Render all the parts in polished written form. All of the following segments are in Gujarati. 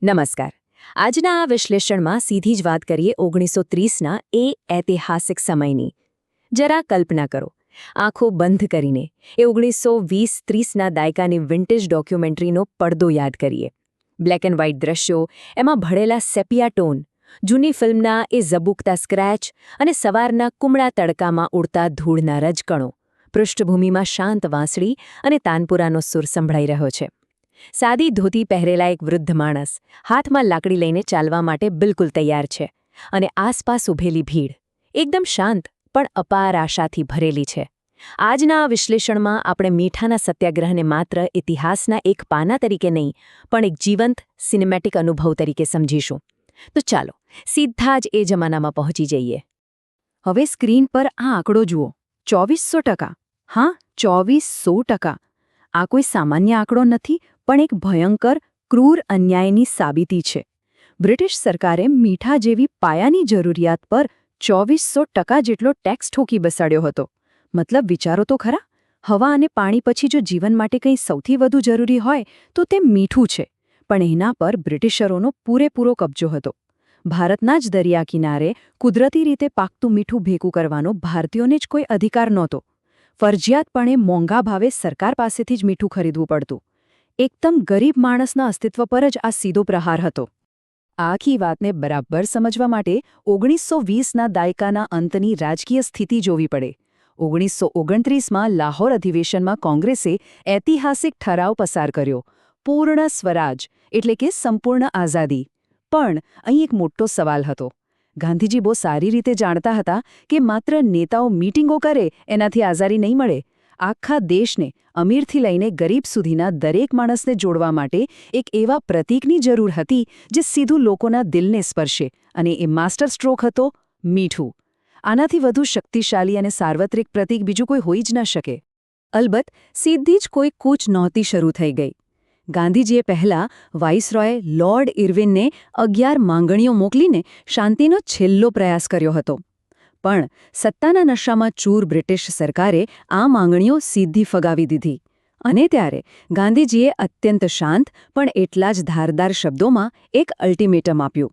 નમસ્કાર. આજના આ વિશ્લેષણમાં સીધી જ વાત કરીએ 1930ના એ ઐતિહાસિક સમયની. જરા કલ્પના કરો, આંખો બંધ કરીને એ 1920-30ના દાયકાની વિન્ટેજ ડોક્યુમેન્ટરીનો પડદો યાદ કરીએ. બ્લેક એન્ડ વ્હાઇટ દ્રશ્યો, એમાં ભળેલા સેપિયા ટોન, જૂની ફિલ્મના એ ઝબૂકતા સ્ક્રેચ અને સવારના કુમળા તડકામાં ઉડતા ધૂળના રજકણો. પૃષ્ઠભૂમિમાં શાંત વાંસળી અને તાનપુરાનો સૂર સંભળાઈ રહ્યો છે. સાદી ધોતી પહેરેલા એક વૃદ્ધ માણસ હાથમાં લાકડી લઈને ચાલવા માટે બિલકુલ તૈયાર છે, અને આસપાસ ઊભેલી ભીડ એકદમ શાંત પણ અપાર આશાથી ભરેલી છે. આજના આ વિશ્લેષણમાં આપણે મીઠાના સત્યાગ્રહને માત્ર ઇતિહાસના એક પાના તરીકે નહીં, પણ એક જીવંત સિનેમેટિક અનુભવ તરીકે સમજીશું. તો ચાલો સીધા જ એ જમાનામાં પહોંચી જઈએ. હવે સ્ક્રીન પર આ આંકડો જુઓ, 2400%. હા, 2400%. આ કોઈ સામાન્ય આંકડો નથી, પણ એક ભયંકર, ક્રૂર અન્યાયની સાબિતી છે. બ્રિટિશ સરકારે મીઠા જેવી પાયાની જરૂરિયાત પર 2400% જેટલો ટેક્સ ઠોકી બેસાડ્યો હતો. મતલબ વિચારો તો ખરા, હવા અને પાણી પછી જો જીવન માટે કંઈ સૌથી વધુ જરૂરી હોય તો તે મીઠું છે. પણ એના પર બ્રિટિશરોનો પૂરેપૂરો કબજો હતો. ભારતના જ દરિયા કિનારે કુદરતી રીતે પાકતું મીઠું ભેગું કરવાનો ભારતીયોને જ કોઈ અધિકાર નહોતો. ફરજિયાતપણે મોંઘા ભાવે સરકાર પાસેથી જ મીઠું ખરીદવું પડતું. એકદમ ગરીબ માણસના અસ્તિત્વ પર જ આ સીધો પ્રહાર હતો. આખી વાતને બરાબર સમજવા માટે 1920ના દાયકાના અંતની રાજકીય સ્થિતિ જોવી પડે. 1929માં લાહોર અધિવેશનમાં કોંગ્રેસે ઐતિહાસિક ઠરાવ પસાર કર્યો, પૂર્ણ સ્વરાજ એટલે કે સંપૂર્ણ આઝાદી. પણ અહીં એક મોટો સવાલ હતો. ગાંધીજી બહુ સારી રીતે જાણતા હતા કે માત્ર નેતાઓ મીટિંગો કરે એનાથી આઝાદી નહીં મળે. આખા દેશને, અમીરથી લઈને ગરીબ સુધીના દરેક માણસને જોડવા માટે એક એવા પ્રતીકની જરૂર હતી જે સીધું લોકોના દિલને સ્પર્શે, અને એ માસ્ટર સ્ટ્રોક હતો મીઠું. આનાથી વધુ શક્તિશાળી અને સાર્વત્રિક પ્રતીક બીજું કોઈ હોઈ જ ન શકે. અલબત્ત સીધી જ કોઈ કૂચ નહોતી શરૂ થઈ ગઈ. ગાંધીજીએ પહેલાં વાઇસરોય લોર્ડ ઇર્વિનને 11 માંગણીઓ મોકલીને શાંતિનો છેલ્લો પ્રયાસ કર્યો હતો. પણ સત્તાના નશામાં ચૂર બ્રિટિશ સરકારે આ માંગણીઓ સીધી ફગાવી દીધી. અને ત્યારે ગાંધીજીએ અત્યંત શાંત પણ એટલા જ ધારદાર શબ્દોમાં એક અલ્ટિમેટમ આપ્યું.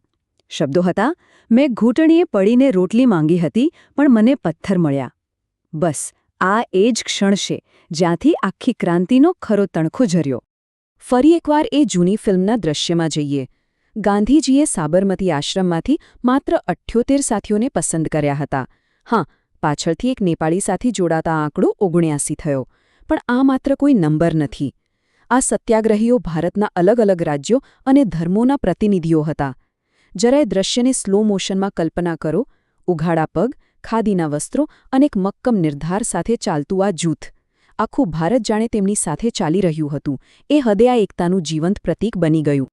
શબ્દો હતા, મેં ઘૂંટણીએ પડીને રોટલી માંગી હતી, પણ મને પથ્થર મળ્યા. બસ આ એ જ ક્ષણ છે જ્યાંથી આખી ક્રાંતિનો ખરો તણખો ઝર્યો. ફરી એકવાર એ જૂની ફિલ્મના દ્રશ્યમાં જઈએ. ગાંધીજીએ સાબરમતી આશ્રમમાંથી માત્ર 78 સાથીઓને પસંદ કર્યા હતા. હા, પાછળથી એક નેપાળી સાથી જોડાતા આંકડો 79 થયો. પણ આ માત્ર કોઈ નંબર નથી. આ સત્યાગ્રહીઓ ભારતના અલગ અલગ રાજ્યો અને ધર્મોના પ્રતિનિધિઓ હતા. જરાય દ્રશ્યને સ્લો મોશનમાં કલ્પના કરો. ઉઘાડા પગ, ખાદીના વસ્ત્રો અને એક મક્કમ નિર્ધાર સાથે ચાલતું આ જૂથ. આખું ભારત જાણે તેમની સાથે ચાલી રહ્યું હતું. એ હદે આ એકતાનું જીવંત પ્રતીક બની ગયું.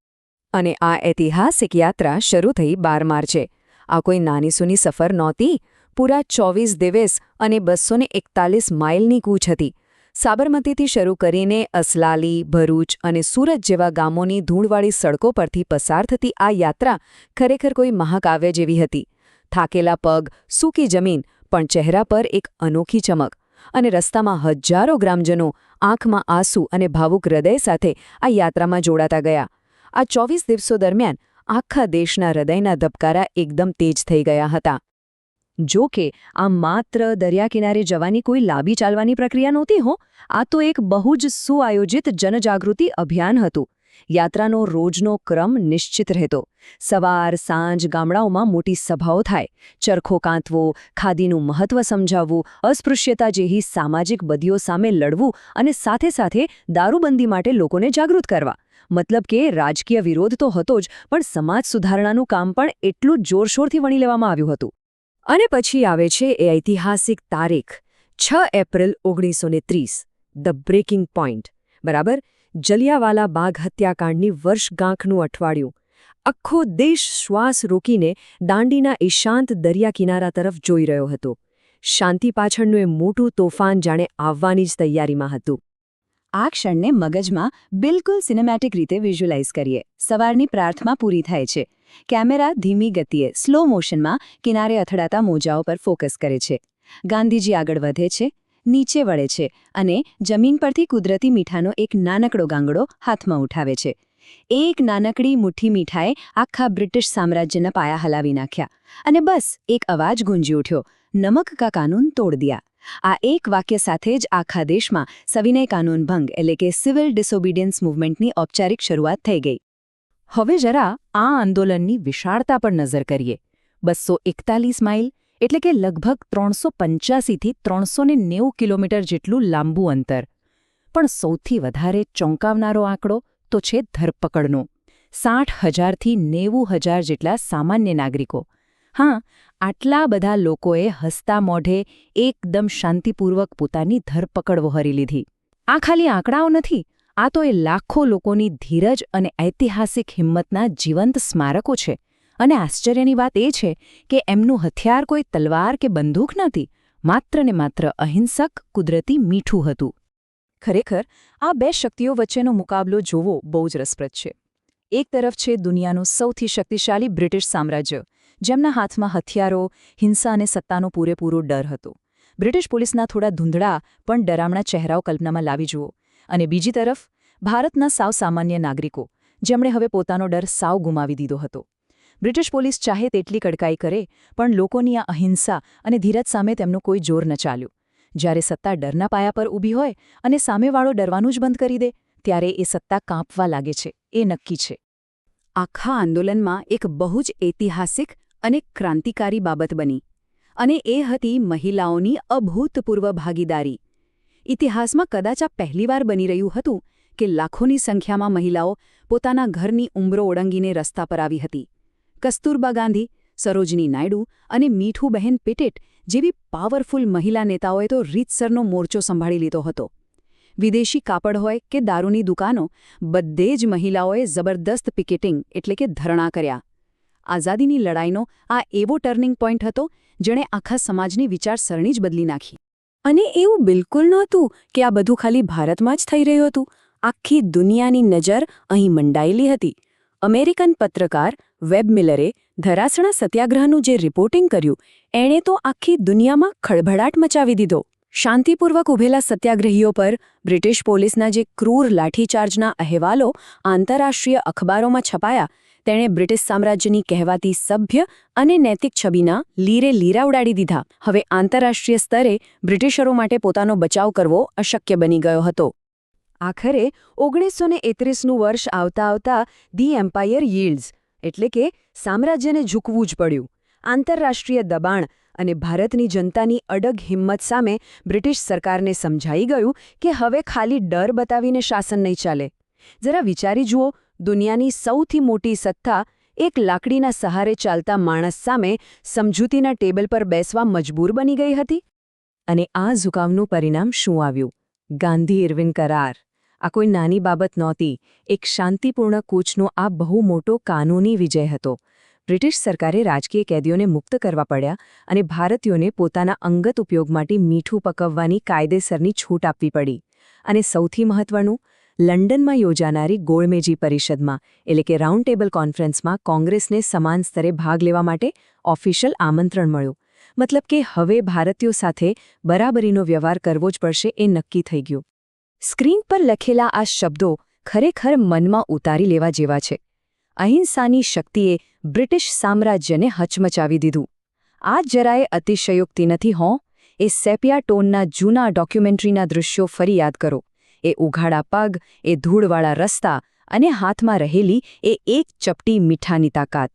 અને આ ઐતિહાસિક યાત્રા શરૂ થઈ 12 માર્ચે. આ કોઈ નાની સૂની સફર નહોતી. પૂરા 24 દિવસ અને 241 માઇલની કૂચ હતી. સાબરમતીથી શરૂ કરીને અસલાલી, ભરૂચ અને સુરત જેવા ગામોની ધૂળવાળી સડકો પરથી પસાર થતી આ યાત્રા ખરેખર કોઈ મહાકાવ્ય જેવી હતી. થાકેલા પગ, સૂકી જમીન, પણ ચહેરા પર એક અનોખી ચમક. અને રસ્તામાં હજારો ગ્રામજનો આંખમાં આંસુ અને ભાવુક હૃદય સાથે આ યાત્રામાં જોડાતા ગયા. આ 24 દિવસો દરમિયાન આખા દેશના હૃદયના ધબકારા એકદમ તેજ થઈ ગયા હતા. જો કે આ માત્ર દરિયાકિનારે જવાની કોઈ લાંબી ચાલવાની પ્રક્રિયા નહોતી હો. આ તો એક બહુ જ સુઆયોજિત જનજાગૃતિ અભિયાન હતું. યાત્રાનો રોજનો ક્રમ નિશ્ચિત રહેતો. સવાર સાંજ ગામડાઓમાં મોટી સભાઓ થાય, ચરખો કાંતવો, ખાદીનું મહત્વ સમજાવવું, અસ્પૃશ્યતા જેવી સામાજિક બદીઓ સામે લડવું અને સાથે સાથે દારૂબંધી માટે લોકોને જાગૃત કરવા. મતલબ કે રાજકીય વિરોધ તો હતો જ, પણ સમાજ સુધારણાનું કામ પણ એટલું જોરશોરથી વણી લેવામાં આવ્યું હતું. અને પછી આવે છે એ ઐતિહાસિક તારીખ 6 એપ્રિલ 1930, ધ બ્રેકિંગ પોઈન્ટ. બરાબર, જલિયાવાલા બાગ હત્યાકાંડની વર્ષગાંઠનું અઠવાડિયું. આખો દેશ શ્વાસ રોકીને દાંડીના ઈશાંત દરિયા કિનારા તરફ જોઈ રહ્યો હતો. શાંતિ પાછળનું એ મોટું તોફાન જાણે આવવાની જ તૈયારીમાં હતું. આ ક્ષણને મગજમાં બિલકુલ સિનેમેટિક રીતે વિઝ્યુઅલાઇઝ કરીએ. સવારની પ્રાર્થના પૂરી થાય છે. કેમેરા ધીમી ગતિએ સ્લો મોશનમાં કિનારે અથડાતા મોજાઓ પર ફોકસ કરે છે. ગાંધીજી આગળ વધે છે, નીચે વળે છે અને જમીન પરથી કુદરતી મીઠાનો એક નાનકડો ગાંગડો હાથમાં ઉઠાવે છે. એક નાનકડી મુઠ્ઠી મીઠાએ આખા બ્રિટિશ સામ્રાજ્યના પાયા હલાવી નાખ્યા અને બસ એક અવાજ ગુંજી ઉઠ્યો, નમક કા કાનૂન તોડ દિયા. આ એક વાક્ય સાથે જ આખા દેશમાં સવિનય કાનૂન ભંગ એટલે કે સિવિલ ડિસઓબિડિયન્સ મૂવમેન્ટની ઔપચારિક શરૂઆત થઈ ગઈ. હવે જરા આ આંદોલનની વિશાળતા પર નજર કરીએ. 241 માઇલ એટલે કે લગભગ 385થી 390 કિલોમીટર જેટલું લાંબુ અંતર. પણ સૌથી વધારે ચોંકાવનારો આંકડો તો છે ધરપકડનો. 60,000થી 90,000 જેટલા સામાન્ય નાગરિકો. હા, આટલા બધા લોકોએ હસતા મોઢે એકદમ શાંતિપૂર્વક પોતાની ધરપકડ વહોરી લીધી. આ ખાલી આંકડાઓ નથી, આ તો એ લાખો લોકોની ધીરજ અને ઐતિહાસિક હિંમતના જીવંત સ્મારકો છે. અને આશ્ચર્યની વાત એ છે કે એમનું હથિયાર કોઈ તલવાર કે બંદૂક નહોતી, માત્ર ને માત્ર અહિંસક કુદરતી મીઠું હતું. ખરેખર આ બે શક્તિઓ વચ્ચેનો મુકાબલો જોવો બહુ જ રસપ્રદ છે. એક તરફ છે દુનિયાનું સૌથી શક્તિશાળી બ્રિટિશ સામ્રાજ્ય, જેમના હાથમાં હથિયારો, હિંસા અને સત્તાનો પૂરેપૂરો ડર હતો. બ્રિટિશ પોલીસના થોડા ધૂંધળા પણ ડરામણા ચહેરાઓ કલ્પનામાં લાવી જુઓ. અને બીજી તરફ ભારતના સાવ સામાન્ય નાગરિકો, જેમણે હવે પોતાનો ડર સાવ ગુમાવી દીધો હતો. બ્રિટિશ પોલીસ ચાહે તેટલી કડકાઈ કરે, પણ લોકોની આ અહિંસા અને ધીરજ સામે તેમનું કોઈ જોર ન ચાલ્યું. જ્યારે સત્તા ડરના પાયા પર ઊભી હોય અને સામેવાળો ડરવાનું જ બંધ કરી દે, ત્યારે એ સત્તા કાંપવા લાગે છે, એ નક્કી છે. આખા આંદોલનમાં એક બહુ જ ઐતિહાસિક અને ક્રાંતિકારી બાબત બની, અને એ હતી મહિલાઓની અભૂતપૂર્વ ભાગીદારી. ઇતિહાસમાં કદાચ આ પહેલીવાર બની રહ્યું હતું કે લાખોની સંખ્યામાં મહિલાઓ પોતાના ઘરની ઉંબરો ઓળંગીને રસ્તા પર આવી હતી. કસ્તુરબા ગાંધી, સરોજની નાયડુ અને મીઠુબહેન પિટેટ જેવી પાવરફુલ મહિલા નેતાઓએ તો રીતસરનો મોરચો સંભાળી લીધો હતો. વિદેશી કાપડ હોય કે દારૂની દુકાનો, બધે જ મહિલાઓએ જબરદસ્ત પિકેટિંગ એટલે કે ધરણા કર્યા. આઝાદીની લડાઈનો આ એવો ટર્નિંગ પોઈન્ટ હતો જેણે આખા સમાજની વિચારસરણી જ બદલી નાખી. અને એવું બિલકુલ નહોતું કે આ બધું ખાલી ભારતમાં જ થઈ રહ્યું હતું. આખી દુનિયાની નજર અહીં મંડાયેલી હતી. અમેરિકન પત્રકાર વેબ મિલરે ધરાસણા સત્યાગ્રહનું જે રિપોર્ટિંગ કર્યું, એણે તો આખી દુનિયામાં ખળભળાટ મચાવી દીધો. શાંતિપૂર્વક ઉભેલા સત્યાગ્રહીઓ પર બ્રિટિશ પોલીસના જે ક્રૂર લાઠીચાર્જના અહેવાલો આંતરરાષ્ટ્રીય અખબારોમાં છપાયા, તેણે બ્રિટિશ સામ્રાજ્યની કહેવાતી સભ્ય અને નૈતિક છબીના લીરે લીરા ઉડાડી દીધા. હવે આંતરરાષ્ટ્રીય સ્તરે બ્રિટિશરો માટે પોતાનો બચાવ કરવો અશક્ય બની ગયો હતો. આખરે 1931નું વર્ષ આવતા ધી એમ્પાયર યીલ્ડ્સ એટલે કે સામ્રાજ્યને ઝૂકવું જ પડ્યું. આંતરરાષ્ટ્રીય દબાણ અને ભારતની જનતાની અડગ હિંમત સામે બ્રિટિશ સરકારને સમજાઈ ગયું કે હવે ખાલી ડર બતાવીને શાસન નહીં ચાલે. જરા વિચારી જુઓ, દુનિયાની સૌથી મોટી સત્તા એક લાકડીના સહારે ચાલતા માણસ સામે સમજૂતીના ટેબલ પર બેસવા મજબૂર બની ગઈ હતી. અને આ ઝુકાવનું પરિણામ શું આવ્યું? ગાંધી-ઇરવિન કરાર. આ કોઈ નાની બાબત નહોતી. એક શાંતિપૂર્ણ કૂચનો આ બહુ મોટો કાનૂની વિજય હતો. બ્રિટિશ સરકારે રાજકીય કેદીઓને મુક્ત કરવા પડ્યા અને ભારતીયોને પોતાના અંગત ઉપયોગ માટે મીઠું પકવવાની કાયદેસરની છૂટ આપવી પડી. અને સૌથી મહત્વનું, લંડનમાં યોજાનારી ગોળમેજી પરિષદમાં એટલે કે રાઉન્ડ ટેબલ કોન્ફરન્સમાં કોંગ્રેસને સમાન સ્તરે ભાગ લેવા માટે ઓફિશિયલ આમંત્રણ મળ્યું. મતલબ કે હવે ભારતીયો સાથે બરાબરીનો વ્યવહાર કરવો જ પડશે એ નક્કી થઈ ગયું. સ્ક્રીન પર લખેલા આ શબ્દો ખરેખર મનમાં ઉતારી લેવા જેવા છે. અહિંસાની શક્તિએ બ્રિટિશ સામ્રાજ્યને હચમચાવી દીધું. આ જરાય અતિશયોક્તિ નથી હોં. એ સેપિયા ટોનના જૂના ડોક્યુમેન્ટરીના દૃશ્યો ફરી યાદ કરો. એ ઉઘાડા પગ, એ ધૂળવાળા રસ્તા અને હાથમાં રહેલી એ એક ચપટી મીઠાની તાકાત.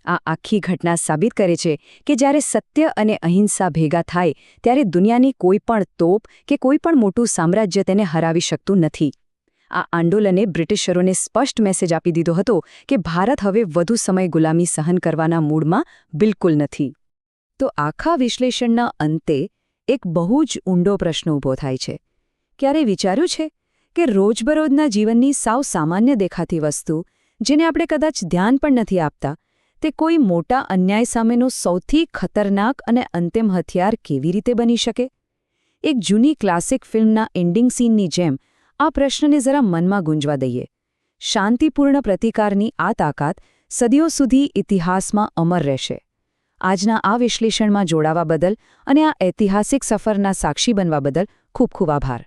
આ આખી ઘટના સાબિત કરે છે કે જ્યારે સત્ય અને અહિંસા ભેગા થાય ત્યારે દુનિયાની કોઈ પણ તોપ કે કોઈ પણ મોટું સામ્રાજ્ય તેને હરાવી શકતું નથી. આ આંદોલને બ્રિટિશરોને સ્પષ્ટ મેસેજ આપી દીધો હતો કે ભારત હવે વધુ સમય ગુલામી સહન કરવાના મૂડમાં બિલકુલ નથી. તો આખા વિશ્લેષણના અંતે એક બહુ જ ઊંડો પ્રશ્ન ઊભો થાય છે. ક્યારે વિચાર્યું છે કે રોજબરોજના જીવનની સાવ સામાન્ય દેખાતી વસ્તુ, જેને આપણે કદાચ ધ્યાન પણ નથી આપતા, તે કોઈ મોટા અન્યાય સામેનો સૌથી ખતરનાક અને અંતિમ હથિયાર કેવી રીતે બની શકે? એક જૂની ક્લાસિક ફિલ્મના એન્ડિંગ સીનની જેમ આ પ્રશ્નને જરા મનમાં ગુંજવા દઈએ. શાંતિપૂર્ણ પ્રતિકારની આ તાકાત સદીઓ સુધી ઇતિહાસમાં અમર રહેશે. આજના આ વિશ્લેષણમાં જોડાવા બદલ અને આ ઐતિહાસિક સફરના સાક્ષી બનવા બદલ ખૂબ ખૂબ આભાર.